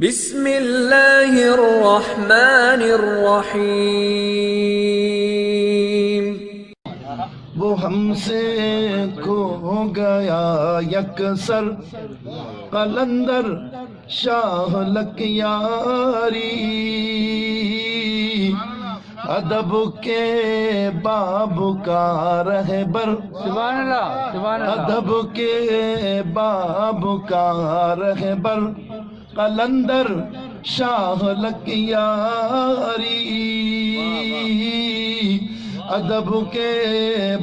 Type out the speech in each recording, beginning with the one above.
بسم اللہ الرحمن الرحیم۔ وہ ہم سے کھو گیا یکسر قلندر شاہ لکیاری، ادب کے باب کا رہبر، سبحان اللہ سبحان اللہ۔ ادب کے باب کا رہبر قلندر شاہ لکیاری، ادب کے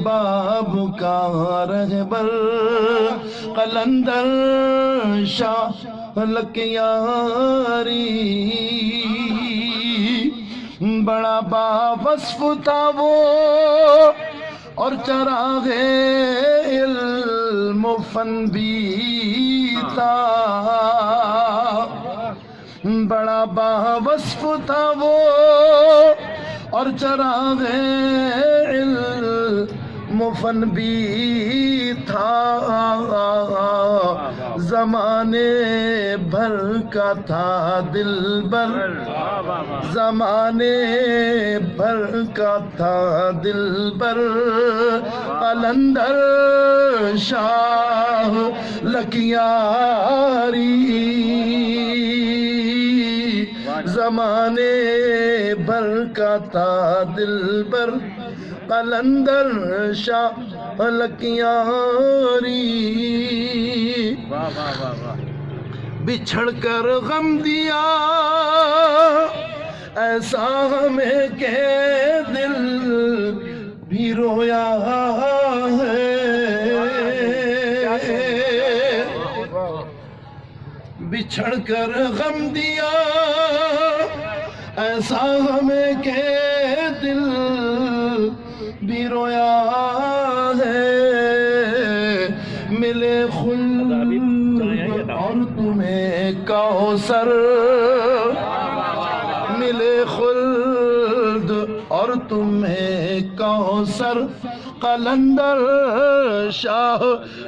باب کا رہبر قلندر شاہ لکیاری، بڑا با وصف تھا وہ اور چراغ علم و فن بھی تھا، بڑا با وصف تھا وہ اور چراغ علم و فن بھی تھا، زمانے بھر کا تھا دلبر، زمانے بھر کا تھا دلبر قلندر شاہ لکیاری، زمانے بھر کا تھا دلبر قلندر شاہ لکیاری، بچھڑ کر غم دیا ایسا ہمیں کہ دل بھی رویا ہے، بچھڑ کر غم دیا ایسا ہمیں کہ دل بھی رویا ہے، ملے خلد اور تمہیں کوثر، ملے خلد اور تمہیں کوثر قلندر شاہ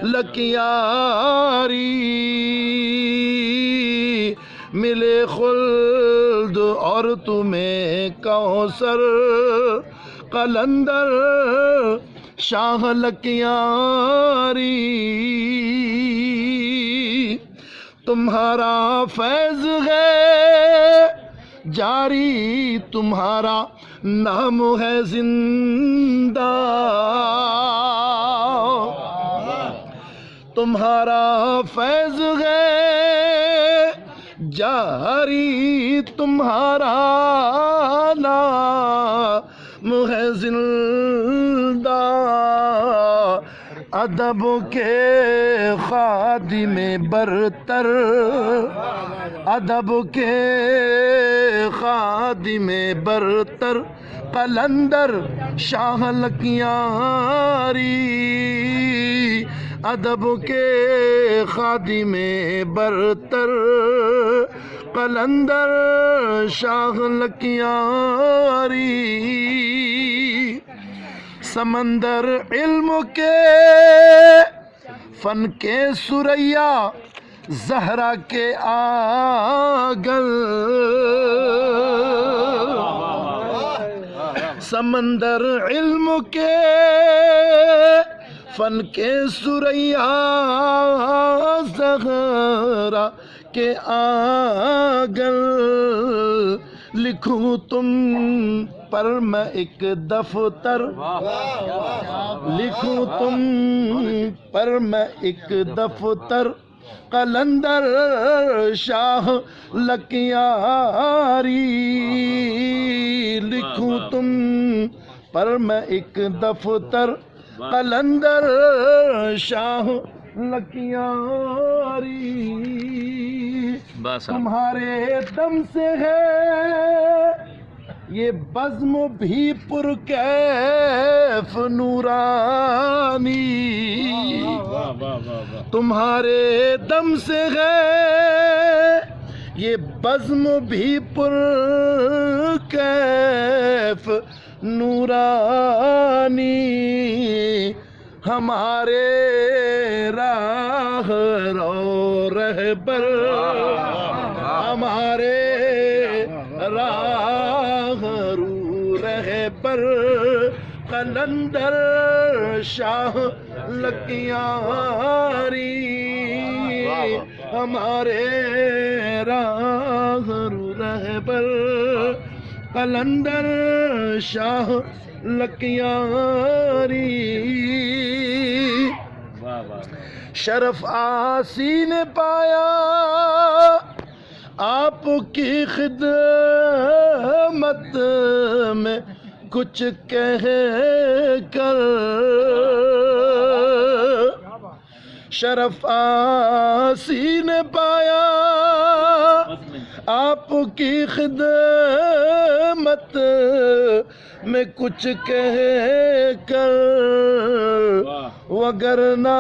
لکیاری، ملے خلد اور تمہیں کوثر قلندر شاہ لکیاری، تمہارا فیض ہے جاری، تمہارا نام ہے زندہ، تمہارا فیض ہے جاری، تمہارا نام ہے زندہ، ادب کے خادم برتر، ادب کے خادم برتر قلندر شاہ لکیاری، ادب کے خادم برتر قلندر شاہ لکیاری، سمندر علم کے فن کے سریا زہرا کے آگل، سمندر علم کے فن کے سریا زہرا کے آگل، لکھوں تم پر میں ایک دفتر، لکھوں تم پر میں ایک دفتر قلندر شاہ لکیاری، لکھوں تم پر میں ایک دفتر قلندر شاہ لکیاری، تمہارے دم سے ہے یہ بزم بھی پرکیف نورانی، تمہارے دم سے ہے یہ بزم بھی پرکیف نورانی، ہمارے راہ رو رہبر ہمارے راہرو رہبر قلندر شاہ لکیاری، ہمارے راہرو رہبر قلندر شاہ لکیاری، شرف آسی نے پایا آپ کی خدمت میں کچھ کہہ کر، شرف آسی نے پایا آپ کی خدمت میں کچھ کہہ کر، وگرنہ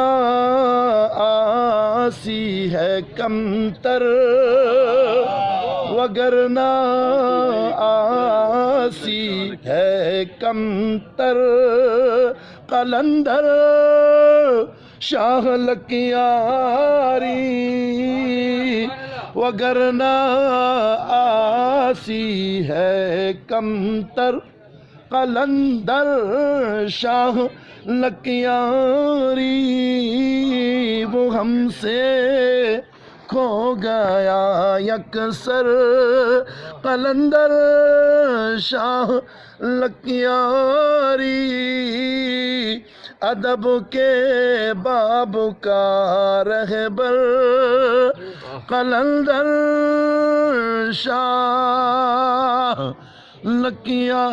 آسی ہے کمتر، وگرنہ آسی ہے کمتر، قلندر شاہ لکیاری، وگرنہ آسی ہے کمتر، قلندر شاہ لکیاری، وہ ہم سے کھو گیا یکسر قلندر شاہ لکیاری، ادب کے باب کا رہبر قلندر شاہ لکیاری۔